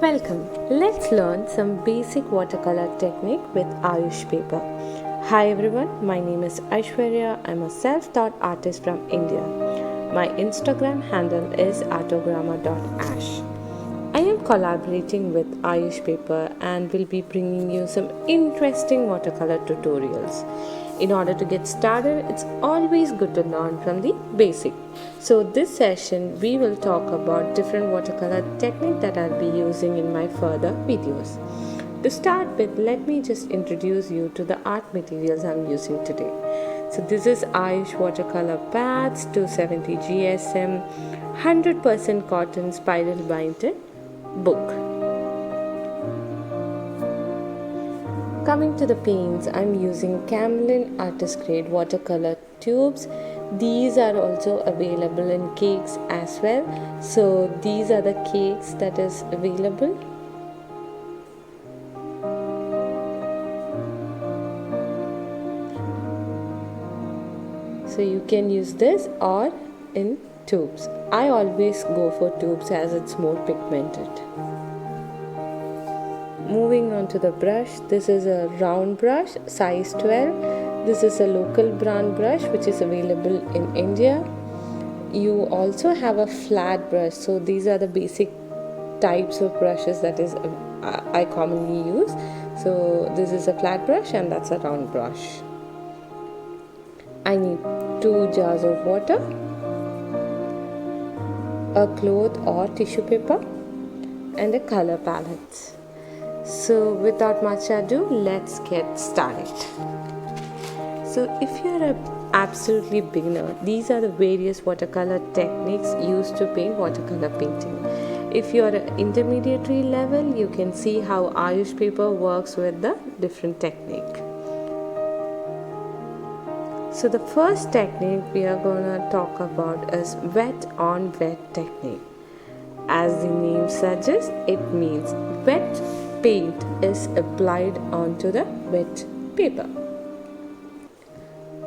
Welcome. Let's learn some basic watercolor technique with Ayush Paper. Hi everyone, my name is Aishwarya. I'm a self-taught artist from India. My Instagram handle is artogramma.ash. I am collaborating with Ayush Paper and will be bringing you some interesting watercolor tutorials. In order to get started, it's always good to learn from the basic. So this session we will talk about different watercolor technique that I'll be using in my further videos. To start with, let me just introduce you to the art materials I'm using today. So this is Ayush watercolor pads, 270 GSM, 100% cotton spiral binded book. Coming to the paints, I'm using Camlin artist grade watercolor tubes. These are also available in cakes as well. So these are the cakes that is available. So you can use this or in tubes. I always go for tubes as it's more pigmented. Moving on to the brush, this is a round brush size 12. This is a local brand brush which is available in India. You also have a flat brush, so these are the basic types of brushes that is I commonly use. So this is a flat brush and that's a round brush. I need 2 jars of water, a cloth or tissue paper, and a color palette. So without much ado, let's get started. So if you're an absolutely beginner, these are the various watercolor techniques used to paint watercolor painting. If you're an intermediary level, you can see how Ayush Paper works with the different technique. So the first technique we are going to talk about is wet on wet technique. As the name suggests, it means wet paint is applied onto the wet paper.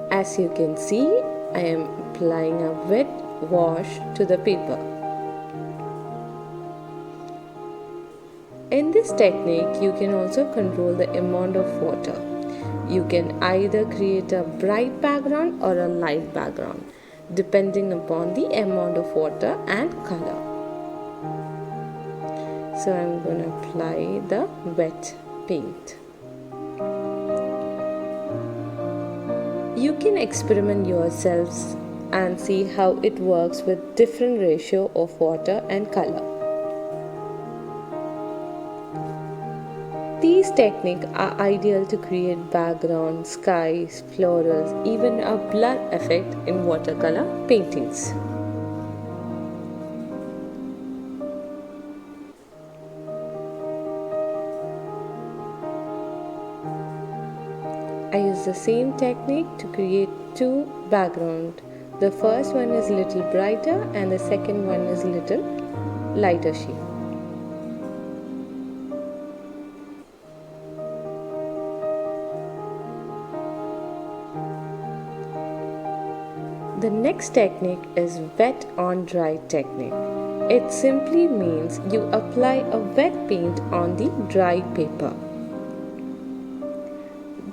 As you can see, I am applying a wet wash to the paper. In this technique, you can also control the amount of water. You can either create a bright background or a light background, depending upon the amount of water and color. So I'm going to apply the wet paint. You can experiment yourselves and see how it works with different ratio of water and color. These techniques are ideal to create backgrounds, skies, florals, even a blur effect in watercolor paintings. I use the same technique to create 2 backgrounds. The first one is little brighter and the second one is little lighter shade. The next technique is wet on dry technique. It simply means you apply a wet paint on the dry paper.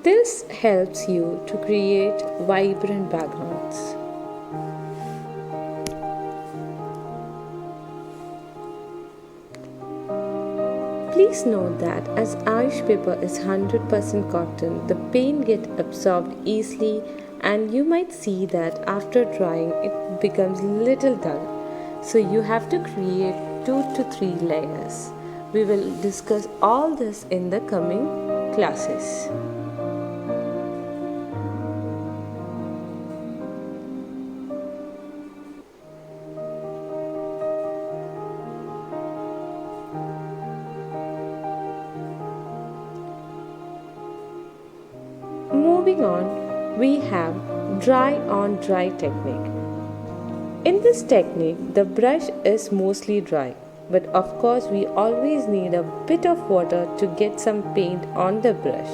This helps you to create vibrant backgrounds. Please note that as Ayush paper is 100% cotton, the paint gets absorbed easily and you might see that after drying it becomes little dull. So you have to create 2 to 3 layers. We will discuss all this in the coming classes. Moving on, we have dry on dry technique. In this technique, the brush is mostly dry, but of course we always need a bit of water to get some paint on the brush.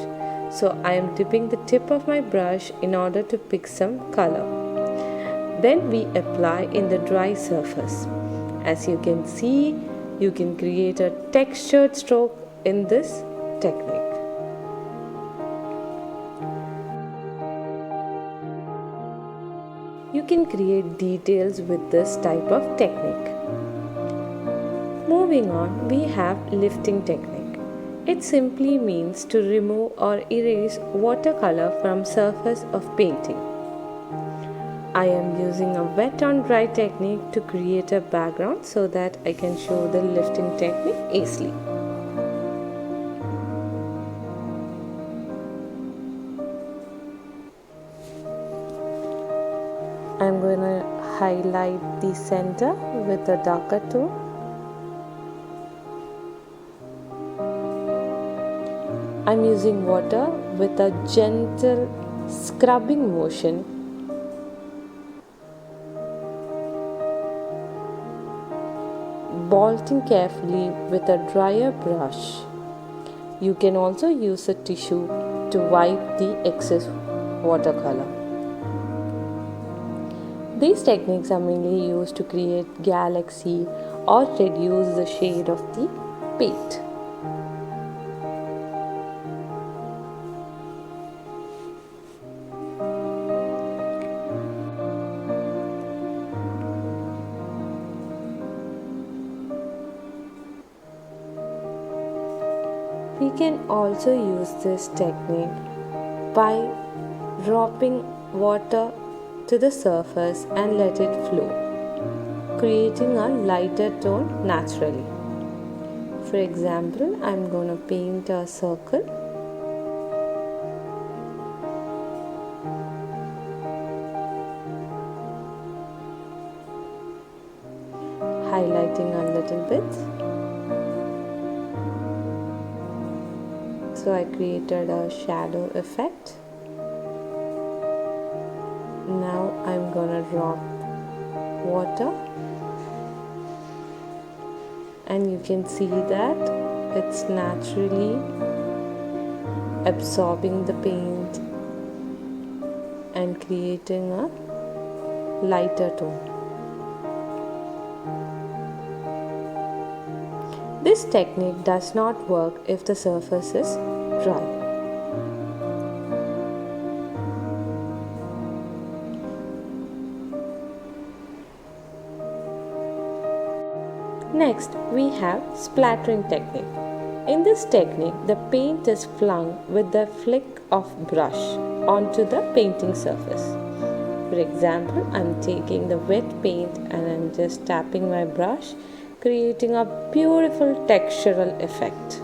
So I am dipping the tip of my brush in order to pick some color. Then we apply in the dry surface. As you can see, You can create a textured stroke in this technique. You can create details with this type of technique. Moving on, we have lifting technique. It simply means to remove or erase watercolor from surface of painting. I am using a wet on dry technique to create a background so that I can show the lifting technique easily. I'm going to highlight the center with a darker tone. I'm using water with a gentle scrubbing motion. Blotting carefully with a drier brush. You can also use a tissue to wipe the excess watercolor. These techniques are mainly used to create galaxy or reduce the shade of the paint. We can also use this technique by dropping water to the surface and let it flow, creating a lighter tone naturally. For example, I'm going to paint a circle. Highlighting a little bit. So I created a shadow effect. Now I'm gonna drop water, and you can see that it's naturally absorbing the paint and creating a lighter tone. This technique does not work if the surface is dry. Next, we have splattering technique. In this technique, the paint is flung with the flick of brush onto the painting surface. For example, I'm taking the wet paint and I'm just tapping my brush, creating a beautiful textural effect.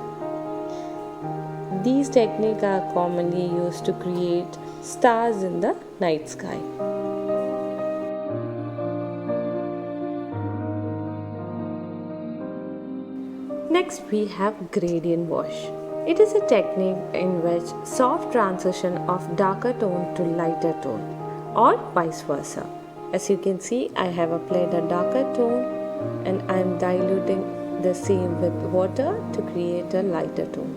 These techniques are commonly used to create stars in the night sky. Next, we have gradient wash. It is a technique in which soft transition of darker tone to lighter tone, or vice versa. As you can see, I have applied a darker tone and I am diluting the same with water to create a lighter tone.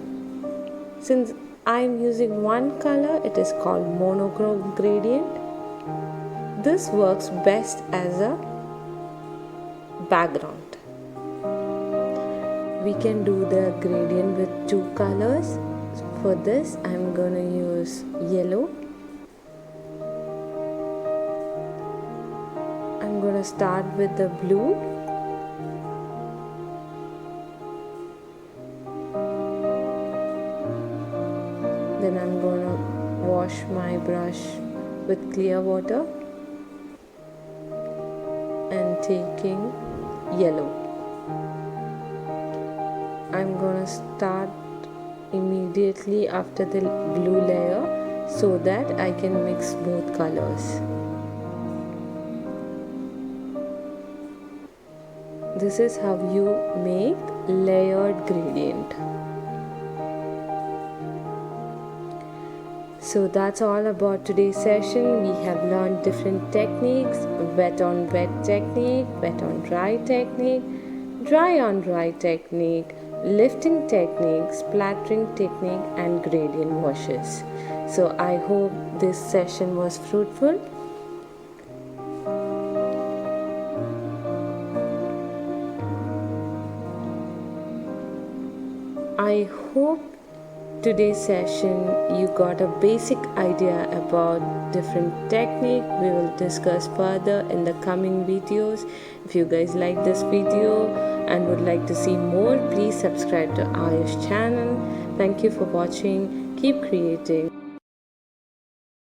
Since I am using one color, it is called monochrome gradient. This works best as a background. We can do the gradient with two colors. For this, I am going to use yellow. I am going to start with the blue. Then I'm going to wash my brush with clear water and taking yellow. I'm going to start immediately after the blue layer so that I can mix both colors. This is how you make layered gradient. So that's all about today's session. We have learned different techniques: wet on wet technique, wet on dry technique, dry on dry technique, lifting technique, splattering technique, and gradient washes. So I hope this session was fruitful. I hope today's session you got a basic idea about different technique. We will discuss further in the coming videos. If you guys like this video and would like to see more, please subscribe to Ayush channel. Thank you for watching. Keep creating.